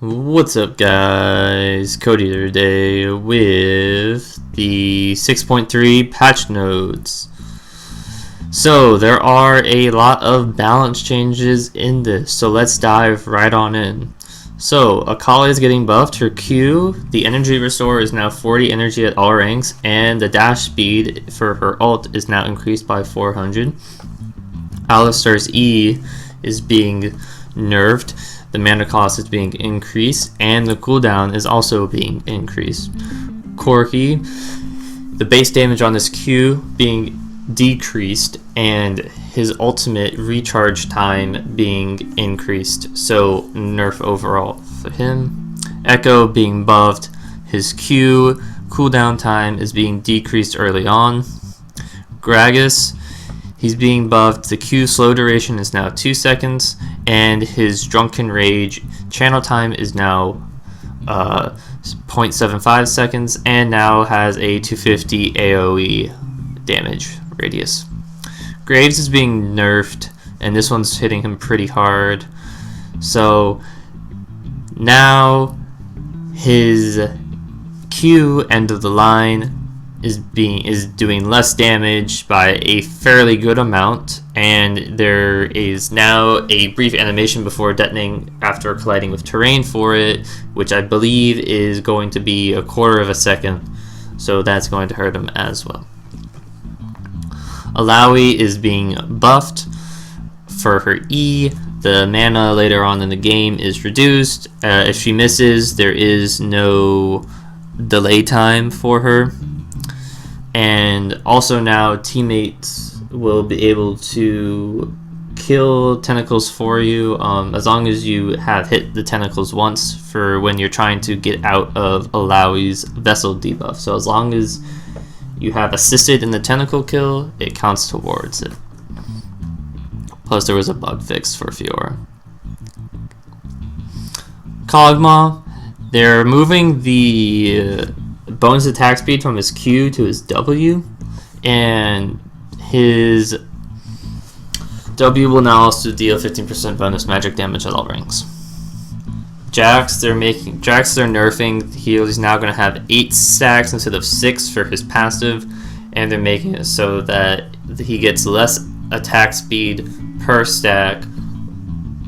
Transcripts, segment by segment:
What's up, guys? Cody here today with the 6.3 patch notes. So there are a lot of balance changes in this, so let's dive right on in. So Akali is getting buffed. Her Q, the energy restore, is now 40 energy at all ranks, and the dash speed for her ult is now increased by 400. Alistar's E is being nerfed. The mana cost is being increased, and the cooldown is also being increased. Corki, the base damage on this Q being decreased, and his ultimate recharge time being increased, so nerf overall for him. Echo being buffed, his Q cooldown time is being decreased early on. Gragas, he's being buffed. The Q slow duration is now 2 seconds, and his Drunken Rage channel time is now 0.75 seconds, and now has a 250 AoE damage radius. Graves is being nerfed, and this one's hitting him pretty hard. So now his Q end of the line is doing less damage by a fairly good amount, and there is now a brief animation before detonating after colliding with terrain for it, which I believe is going to be a quarter of a second, so that's going to hurt him as well. Alawi is being buffed for her E. The mana later on in the game is reduced. If she misses, there is no delay time for her. And also now teammates will be able to kill tentacles for you as long as you have hit the tentacles once for when you're trying to get out of Alawi's vessel debuff. So as long as you have assisted in the tentacle kill, it counts towards it. Plus there was a bug fix for Fiora. Kog'Maw, they're moving the bonus attack speed from his Q to his W, and his W will now also deal 15% bonus magic damage at all ranks. Jax, they're nerfing. He's now going to have 8 stacks instead of 6 for his passive, and they're making it so that he gets less attack speed per stack.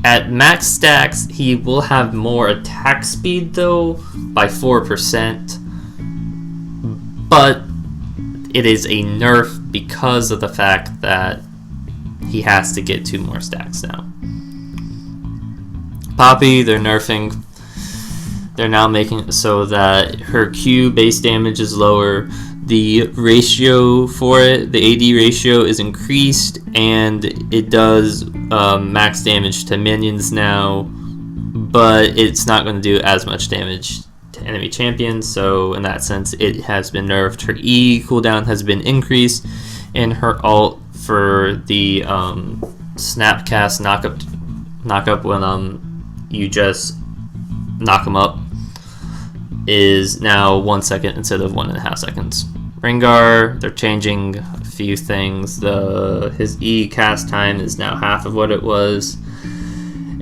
At max stacks, he will have more attack speed though by 4%. But it is a nerf because of the fact that he has to get 2 more stacks now. Poppy, they're nerfing. They're now making it so that her Q base damage is lower. The ratio for it, the AD ratio, is increased, and it does max damage to minions now, but it's not going to do as much damage enemy champions, so in that sense it has been nerfed. Her E cooldown has been increased, and her ult for the snapcast knockup when you just knock them up is now 1 second instead of 1.5 seconds. Rengar, they're changing a few things. His E cast time is now half of what it was,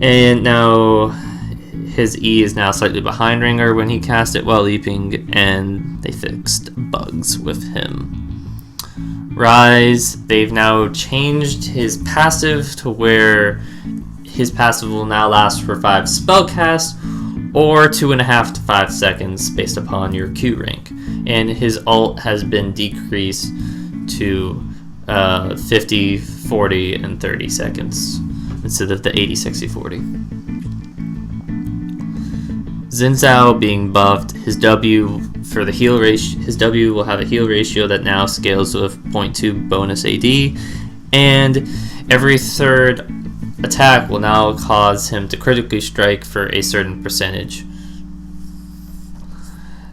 and now his E is now slightly behind Rengar when he cast it while leaping, and they fixed bugs with him. Rise, they've now changed his passive to where his passive will now last for 5 spellcasts, or 2.5 to 5 seconds based upon your Q rank. And his ult has been decreased to 50, 40, and 30 seconds instead of the 80, 60, 40. Xin Zhao being buffed, his W for the heal ratio, his W will have a heal ratio that now scales with 0.2 bonus AD, and every third attack will now cause him to critically strike for a certain percentage.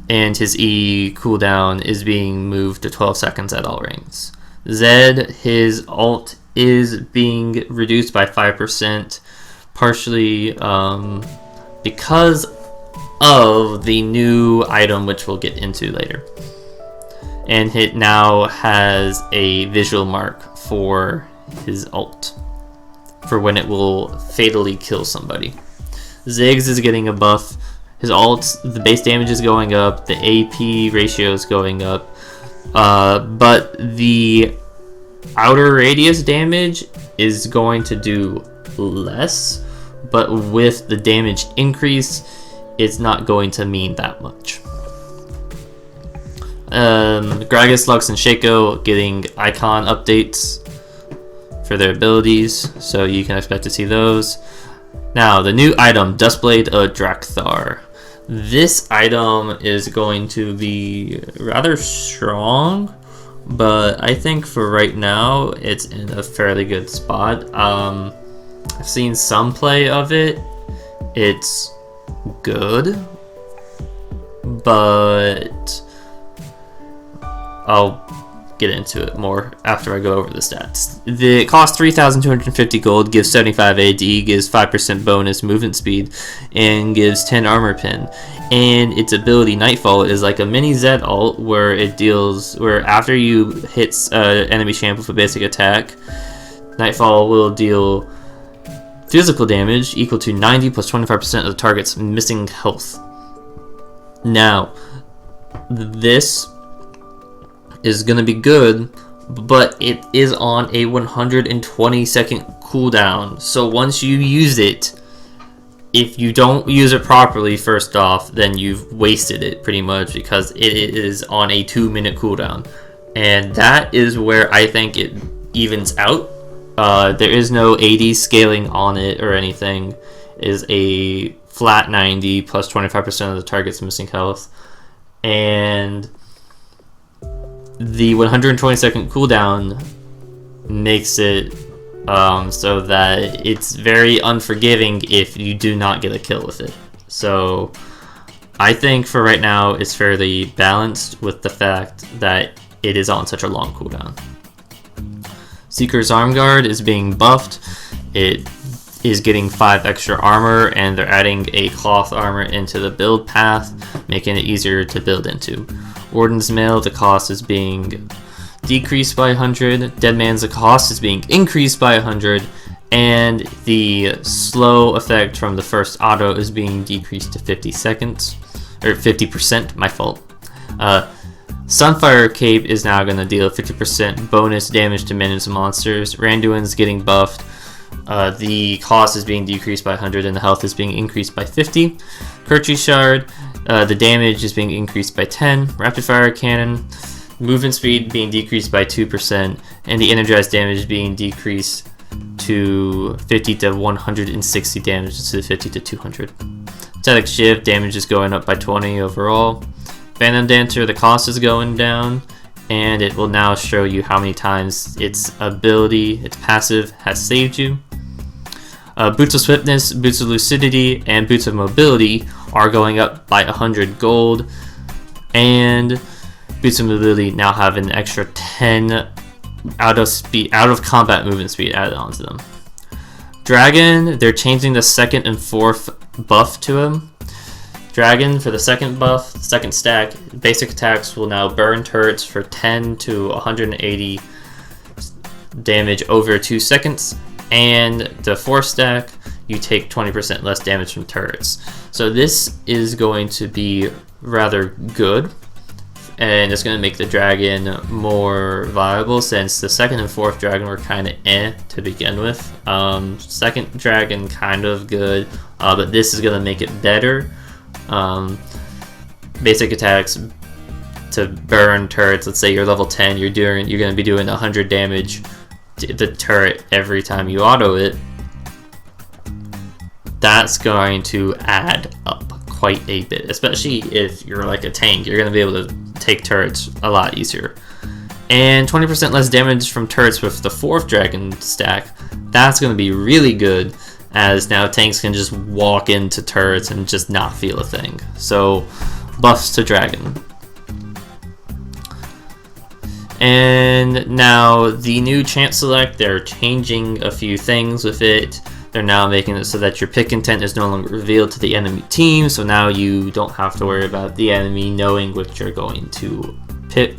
And his E cooldown is being moved to 12 seconds at all ranks. Zed, his ult is being reduced by 5%, partially because of the new item, which we'll get into later. And it now has a visual mark for his ult, for when it will fatally kill somebody. Ziggs is getting a buff His ult, the base damage is going up, the AP ratio is going up, but the outer radius damage is going to do less, but with the damage increase, it's not going to mean that much. Gragas, Lux, and Shaco getting icon updates for their abilities, so you can expect to see those. Now, the new item, Duskblade of Draktharr. This item is going to be rather strong, but I think for right now, it's in a fairly good spot. I've seen some play of it. It's good, but I'll get into it more after I go over the stats. It costs 3,250 gold, gives 75 AD, gives 5% bonus movement speed, and gives 10 armor pin. And its ability, Nightfall, is like a mini Z ult where it deals, where after you hit enemy champ with a basic attack, Nightfall will deal physical damage equal to 90 plus 25% of the target's missing health. Now, this is going to be good, but it is on a 120-second cooldown. So once you use it, if you don't use it properly, first off, then you've wasted it pretty much, because it is on a 2-minute cooldown. And that is where I think it evens out. There is no AD scaling on it or anything. It is a flat 90 plus 25% of the target's missing health. And the 120-second cooldown makes it so that it's very unforgiving if you do not get a kill with it. So I think for right now it's fairly balanced with the fact that it is on such a long cooldown. Seeker's Arm Guard is being buffed. It is getting 5 extra armor, and they're adding a cloth armor into the build path, making it easier to build into. Warden's Mail, the cost is being decreased by 100. Deadman's, the cost is being increased by 100. And the slow effect from the first auto is being decreased to 50 seconds. Or 50%, my fault. Sunfire Cape is now going to deal 50% bonus damage to minions and monsters. Randuin's getting buffed. The cost is being decreased by 100 and the health is being increased by 50. Kerchi Shard, the damage is being increased by 10. Rapid Fire Cannon, movement speed being decreased by 2%, and the energized damage being decreased to 50 to 160 damage instead of 50 to 200. Static Shiv, damage is going up by 20 overall. Phantom Dancer, the cost is going down, and it will now show you how many times its ability, its passive, has saved you. Boots of Swiftness, Boots of Lucidity, and Boots of Mobility are going up by 100 gold, and Boots of Mobility now have an extra 10 out of combat movement speed added onto them. Dragon, they're changing the second and fourth buff to him. Dragon, for the second buff, second stack, basic attacks will now burn turrets for 10 to 180 damage over 2 seconds. And the fourth stack, you take 20% less damage from turrets. So this is going to be rather good, and it's going to make the dragon more viable, since the second and fourth dragon were kind of to begin with. Second dragon kind of good, but this is going to make it better. Basic attacks to burn turrets. Let's say you're level 10, you're going to be doing 100 damage to the turret every time you auto it. That's going to add up quite a bit, especially if you're like a tank. You're going to be able to take turrets a lot easier. And 20% less damage from turrets with the fourth dragon stack. That's going to be really good, as now tanks can just walk into turrets and just not feel a thing. So buffs to dragon. And now the new champ select, they're changing a few things with it. They're now making it so that your pick intent is no longer revealed to the enemy team, so now you don't have to worry about the enemy knowing what you're going to pick.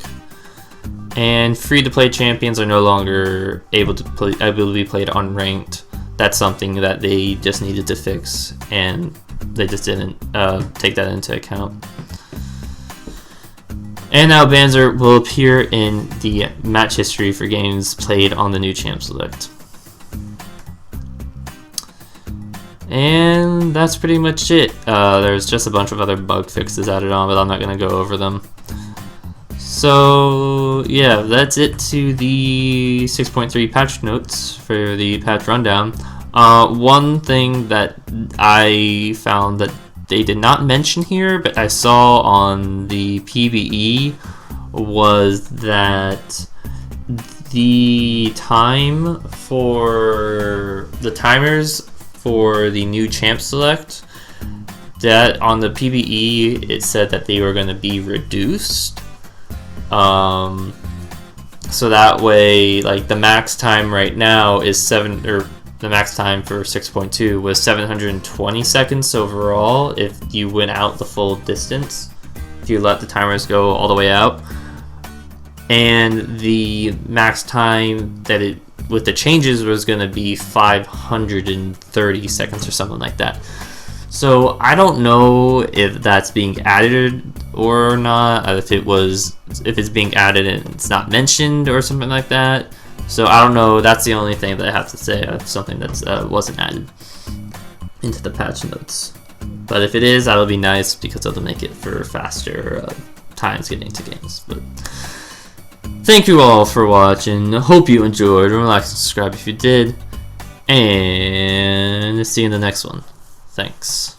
And free-to-play champions are no longer able to be played unranked. That's something that they just needed to fix, and they just didn't take that into account. And now Banzer will appear in the match history for games played on the new champ select. And that's pretty much it. There's just a bunch of other bug fixes added on, but I'm not going to go over them. So yeah, that's it to the 6.3 patch notes for the patch rundown. One thing that I found that they did not mention here, but I saw on the PvE, was that the time for the timers for the new champ select, that on the PvE it said that they were going to be reduced. So that way, like, the max time right now is the max time for 6.2 was 720 seconds overall if you went out the full distance, if you let the timers go all the way out. And the max time that it, with the changes, was going to be 530 seconds or something like that. So I don't know if that's being added or not, if it's being added and it's not mentioned or something like that. So I don't know. That's the only thing that I have to say of something that wasn't added into the patch notes. But if it is, that'll be nice because it'll make it for faster times getting to games. But thank you all for watching. Hope you enjoyed. Remember to like and subscribe if you did. And see you in the next one. Thanks.